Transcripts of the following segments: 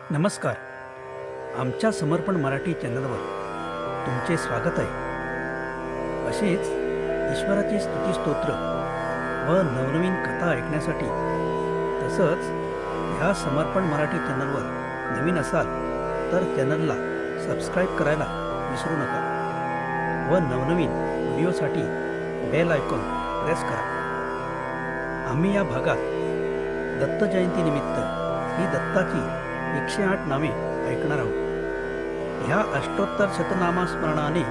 नमस्कार. आमच्या समर्पण मराठी चॅनलवर तुमचे स्वागत आहे. असेच ईश्वराचे स्तुतिस्तोत्र व नवनवीन कथा ऐकण्यासाठी तसंच ह्या समर्पण मराठी चॅनलवर नवीन असाल तर चॅनलला सबस्क्राईब करायला विसरू नका व नवनवीन व्हिडिओसाठी बेल आयकॉन प्रेस करा. आम्ही या भागात दत्त जयंतीनिमित्त श्री दत्ताची 108 नावे ऐकणार आहोत. ह्या अष्टोत्तर शतनामस्मरणाने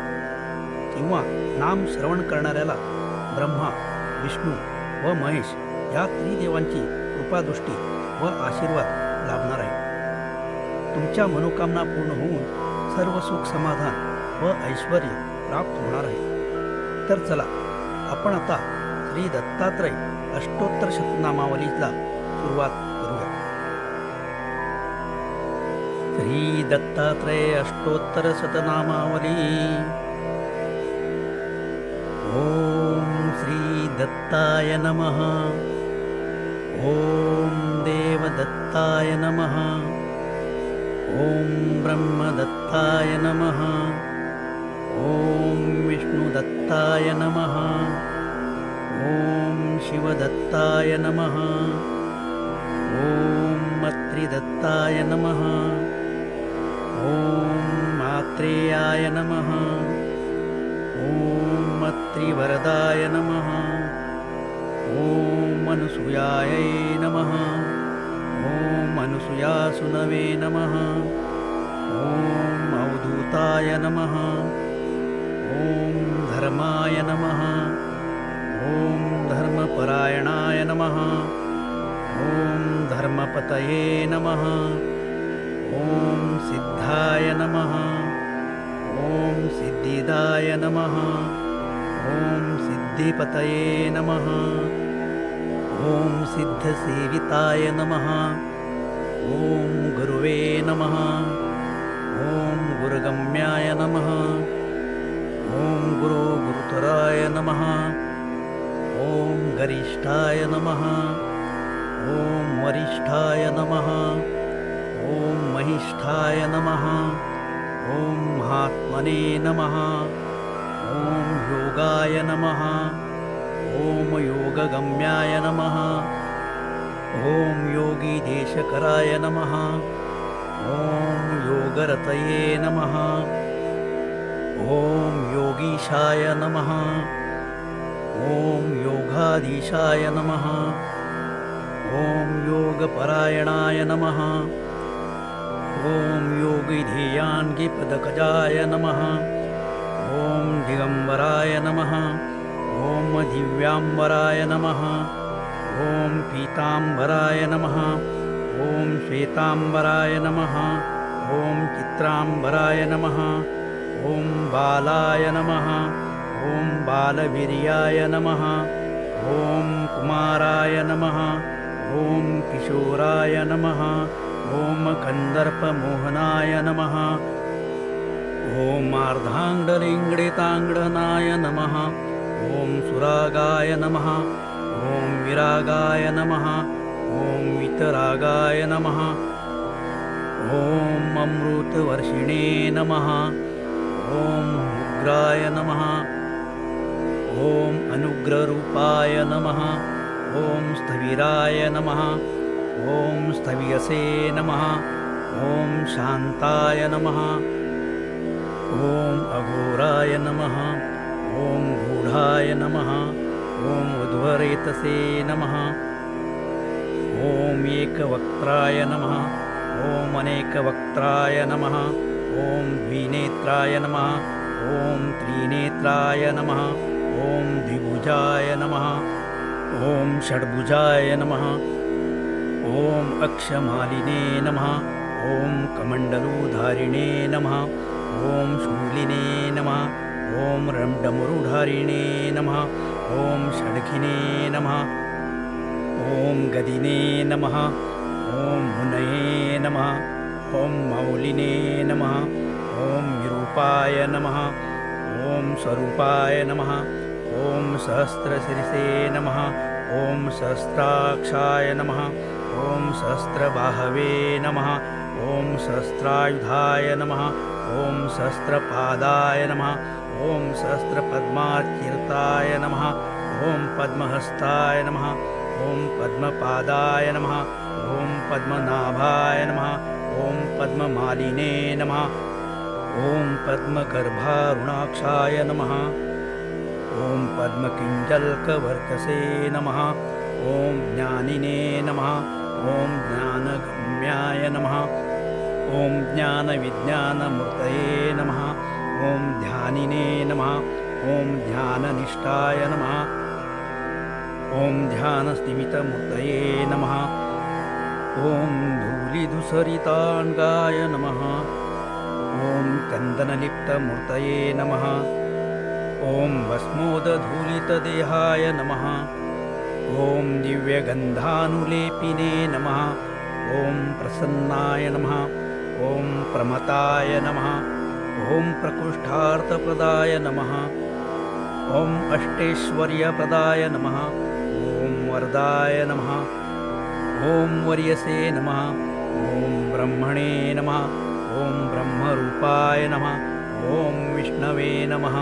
किंवा नाम श्रवण करणाऱ्याला ब्रह्मा, विष्णू व महेश या त्रिदेवांची कृपादृष्टी व आशीर्वाद लाभणार आहे. तुमच्या मनोकामना पूर्ण होऊन सर्व सुख समाधान व ऐश्वर प्राप्त होणार आहे. तर चला आपण आता श्री दत्तात्रय अष्टोत्तर शतनामावलीला सुरुवात करूया. श्री दत्तात्रय अष्टोत्तर शतनामावली. ओम श्री दत्ताय नमः. ओम देवदत्ताय नमः. ओम ब्रह्मदत्ताय नमः. ओम विष्णुदत्ताय नमः. ओम शिवदत्ताय नमः. ओम अत्रिदत्ताय नमः. ओम मात्रेयाय नमः. ओम अत्रिवरदाय नमः. ओम अनुसूयाय नमः. ओम अनुसूयासुनवे नमः. ओम अवधूताय नमः. ओम धर्माय नमः. ओम धर्मपरायणाय नमः. ओम धर्मपतये नमः. ओम सिद्धाय नमः. ओम सिद्धिदाय नमः. ओम सिद्धिपतये नमः. ओम सिद्धसेविताय नमः. ओम गुरुवे नमः. ओम गुरुगम्याय नमः. ओम गुरुतराय नमः. ओम गरिष्ठाय नमः. ओम वरिष्ठाय नमः. ओम महिष्ठाय नमः. ओम महात्मने नमः. ओम योगाय नमः. ओम योगगम्याय नमः. ओम योगीदेशकराय नमः. ओम योगरतये नमः. ओम योगीशाय नमः. ओम योगाधीशाय नमः. ओम योगपरायणाय नमः. ओम योगिधेयाङ्गिपदकजाय नमः. ओम दिगंबराय नमः. ओम दिव्यांबराय नमः. ओम पीतांबराय नमः. ओम श्वेतांबराय नमः. ओम चित्रांबराय नमः. ओम बालाय नमः. ओम बालवीर्याय नमः. ओम कुमाराय नमः. ओम किशोराय नमः. ओम कंदर्पमोहनाय नमः. ओम अर्धाङ्गलिङ्गडिताङ्गडनाय नमः. ओम सुरागाय नमः. ओम विरागाय नमः. ओम वितरागाय नमः. ओम अमृतवर्षिणे नमः. ओम उग्राय नमः. ओम अनुग्रहरूपाय नमः. ओम स्थविराय नमः. ओम स्थवियसे नमः. ओम शांताय नमः. ओम अघोराय नमः. ओम गूढाय नमः. ओम उद्वरेतसे नमः. ओम एकवक्त्राय नमः. ओम अनेकवक्त्राय नमः. ओम द्विनेत्राय नमः. ओम त्रिनेत्राय नमः. ओम द्विभुजाय नमः. ओम षड्भुजाय नमः. ओम अक्षमालिने नमः. ओम कमण्डलूधारिणे नमः. ओम शूलिने नमः. ओम रंडमुरुधारिणे नमः. ओम षड्खिने नमः. ओम गदिने नमः. ओम मुनये नमः. ओम मौलिने नमः. ओम विरूपाय नमः. ओम स्वरूपाय नमः. ओम सहस्रशिरसे नमः. ओम सहस्राक्षाय नमः. ॐ सहस्रबाहवे नमः ॐ सहस्रायुधाय नमः ॐ सहस्रपादाय नमः ॐ सहस्रपद्मार्चिताय नमः ॐ पद्महस्ताय नमः ॐ पद्मपादाय नमः ॐ पद्मनाभाय नमः ॐ पद्ममालिने नमः ॐ पद्मगर्भारुणाक्षाय नमः ॐ पद्मकिञ्जल्कवर्चसे नमः ॐ ज्ञानिने नमः ॐ ज्ञानगम्याय नमः ॐ ज्ञानविज्ञानमूर्तये नमः ॐ ध्यानिने नमः ॐ ध्याननिष्ठाय नमः ॐ ध्यानस्तिमितमूर्तये नमः ॐ धूलिधुसरिताङ्गाय नमः ॐ चन्दनलिप्तमूर्तये नमः ॐ भस्मोदधूलितदेहाय नमः ॐ दिव्यगन्धानुलेपिने नमः ॐ प्रसन्नाय नमः ॐ प्रमताय नमः ॐ प्रकृष्टार्थप्रदाय नमः ॐ अष्टैश्वर्यप्रदाय नमः ॐ वरदाय नमः ॐ वर्यसे नमः ॐ ब्रह्मणे नमः ॐ ब्रह्मरूपाय नमः ॐ विष्णवे नमः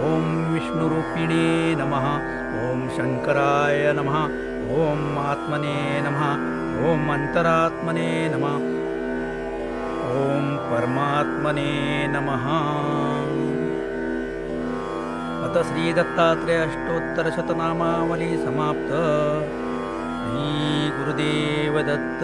ॐ विष्णुरूपिणे नमः ॐ शङ्कराय नमः ॐ आत्मने नमः ॐ अन्तरात्मने नमः ॐ परमात्मने नमः अथ श्रीदत्तात्रेय अष्टोत्तरशतनामावली समाप्त श्रीगुरुदेव दत्त।